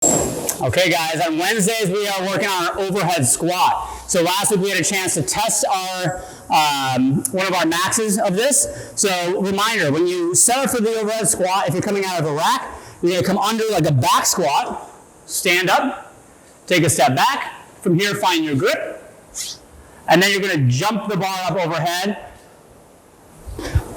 Okay guys, on Wednesdays we are working on our overhead squat. So last week we had a chance to test our one of our maxes of this. So reminder, when you set up for the overhead squat, if you're coming out of a rack, you're gonna come under like a back squat, stand up, take a step back. From here, find your grip. And then you're gonna jump the bar up overhead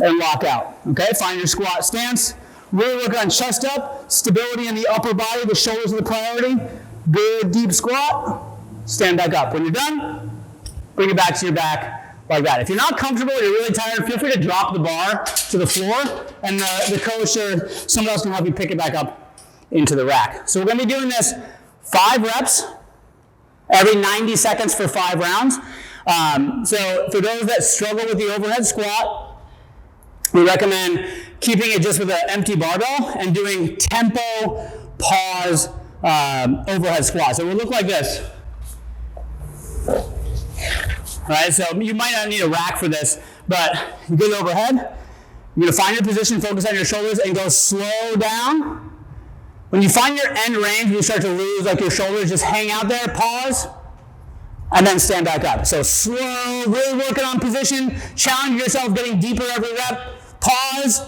and lock out, okay? Find your squat stance. Really work on chest up, stability in the upper body, the shoulders are the priority. Good deep squat, stand back up. When you're done, bring it back to your back like that. If you're not comfortable, you're really tired, feel free to drop the bar to the floor and the coach or someone else can help you pick it back up into the rack. So we're gonna be doing this 5 reps every 90 seconds for 5 rounds. So for those that struggle with the overhead squat, we recommend keeping it just with an empty barbell and doing tempo, pause, overhead squat. So it will look like this. All right, so you might not need a rack for this, but you get overhead. You're gonna find your position, focus on your shoulders, and go slow down. When you find your end range, you start to lose like your shoulders, just hang out there, pause, and then stand back up. So slow, really working on position, challenge yourself, getting deeper every rep. Pause,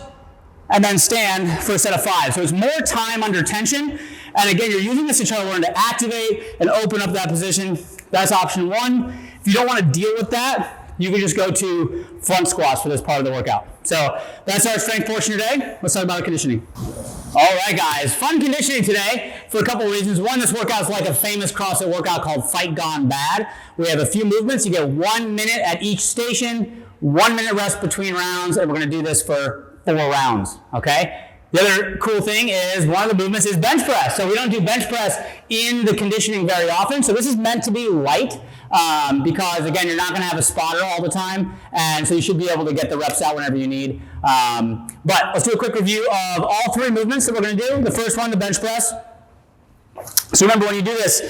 and then stand for a set of 5. So it's more time under tension. And again, you're using this to try to learn to activate and open up that position. That's option 1. If you don't want to deal with that, you can just go to front squats for this part of the workout. So that's our strength portion today. Let's talk about conditioning. All right, guys, fun conditioning today for a couple of reasons. One, this workout is like a famous CrossFit workout called Fight Gone Bad. We have a few movements. You get 1 minute at each station, 1 minute rest between rounds, and we're gonna do this for 4 rounds, okay? The other cool thing is one of the movements is bench press. So we don't do bench press in the conditioning very often. So this is meant to be light because again, you're not gonna have a spotter all the time. And so you should be able to get the reps out whenever you need. But let's do a quick review of all 3 movements that we're gonna do. The first one, the bench press. So remember when you do this,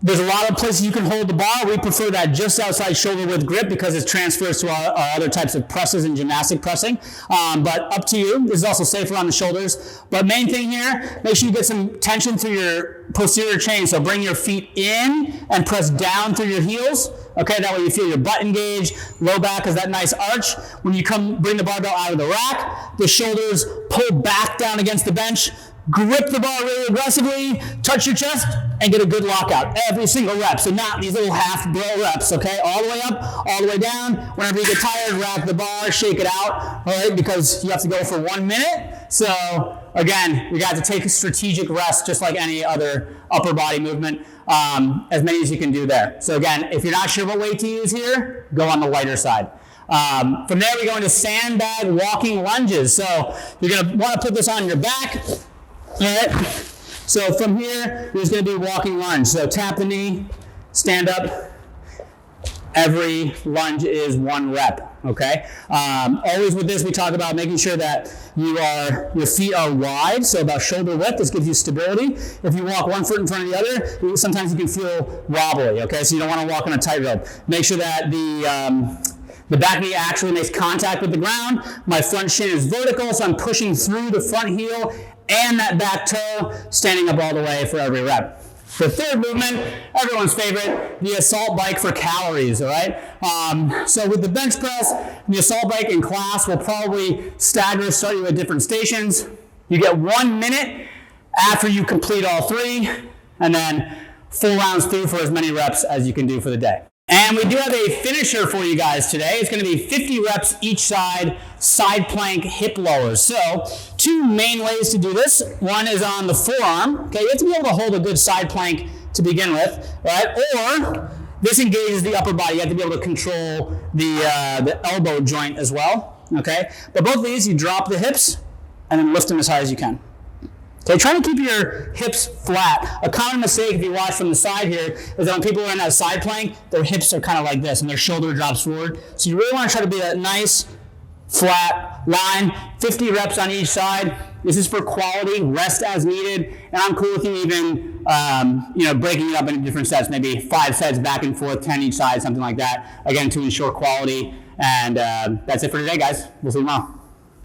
there's a lot of places you can hold the bar. We prefer that just outside shoulder width grip because it transfers to our other types of presses and gymnastic pressing. But up to you. This is also safer on the shoulders. But main thing here, make sure you get some tension through your posterior chain. So bring your feet in and press down through your heels. Okay, that way you feel your butt engage, low back is that nice arch. When you come bring the barbell out of the rack, the shoulders pull back down against the bench. Grip the bar really aggressively, touch your chest, and get a good lockout every single rep. So not these little half bro reps, okay? All the way up, all the way down. Whenever you get tired, rack the bar, shake it out, all right? Because you have to go for 1 minute. So again, you got to take a strategic rest just like any other upper body movement, as many as you can do there. So again, if you're not sure what weight to use here, go on the lighter side. From there, we go into sandbag walking lunges. So you're gonna wanna put this on your back. All right, so from here, there's going to be walking lunge. So tap the knee, stand up. Every lunge is 1 rep, okay? Always with this, we talk about making sure that your feet are wide, so about shoulder width. This gives you stability. If you walk 1 foot in front of the other, sometimes you can feel wobbly, okay? So you don't want to walk on a tightrope. Make sure that the back knee actually makes contact with the ground. My front shin is vertical, so I'm pushing through the front heel and that back toe, standing up all the way for every rep. The third movement, everyone's favorite, the assault bike for calories, all right? So with the bench press, the assault bike in class will probably start you at different stations. You get 1 minute after you complete all 3, and then 4 rounds through for as many reps as you can do for the day. And we do have a finisher for you guys today. It's going to be 50 reps each side plank hip lowers. So 2 main ways to do this. One is on the forearm. Okay, you have to be able to hold a good side plank to begin with, right? Or this engages the upper body. You have to be able to control the elbow joint as well. Okay, but both of these, you drop the hips and then lift them as high as you can. Okay, try to keep your hips flat. A common mistake, if you watch from the side here, is that when people are in that side plank, their hips are kind of like this and their shoulder drops forward. So you really want to try to be that nice, flat line. 50 reps on each side. This is for quality, rest as needed. And I'm cool with you even, breaking it up into different sets, maybe 5 sets back and forth, 10 each side, something like that. Again, to ensure quality. And that's it for today, guys. We'll see you tomorrow.